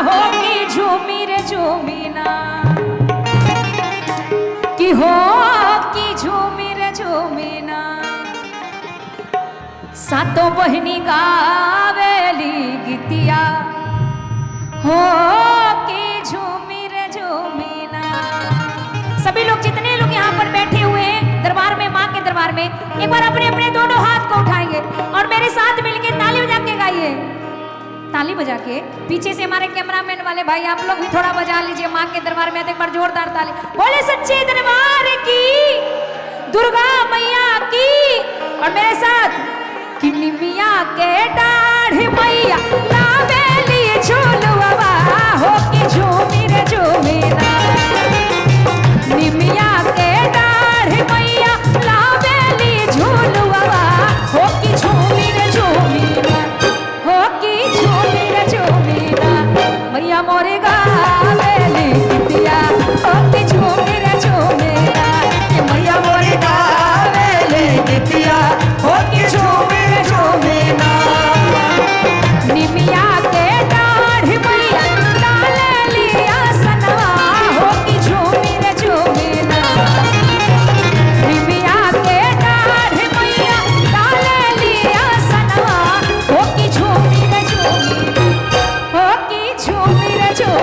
हो की झूमी रे झूमीना कि हो की झूमी रे झूमीना सातों बहनी गावेली गीतिया हो की झूमी रे झूमीना। सभी लोग जितने लोग यहाँ पर बैठे हुए हैं दरबार में, माँ के दरबार में, एक बार अपने अपने दोनों हाथ को उठाएंगे और मेरे साथ मिलके ताली बजा के गाइए। ताली बजा के पीछे से हमारे कैमरामैन वाले भाई आप लोग भी थोड़ा बजा लीजिए। माँ के दरबार में एक बार जोरदार ताली। बोले सच्चे दरबार की, दुर्गा मैया की, और मेरे साथ कि निमिया के डाढ़ मैया लावेली झूलवा हो की झूमी रे झूमीना। निमिया के डाढ़ मैया लावेली झूलवा हो की झूमी रे झूमीना, हो की झूमी रे झूमीना। मैया मोरे गावेली गीतिया हो की झूमी रे झूमीना। मैया मोरे गावेली गीतिया हो की झूमी रे झूमीना। निमिया के डाढ़ मैया डालेली आसनवा हो की झूमी रे झूमीना। निमिया के डाढ़ मैया डालेली आसनवा हो की झूमी रे झूमीना, हो की झूमी रे झूमीना।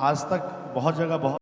आज तक बहुत जगह बहुत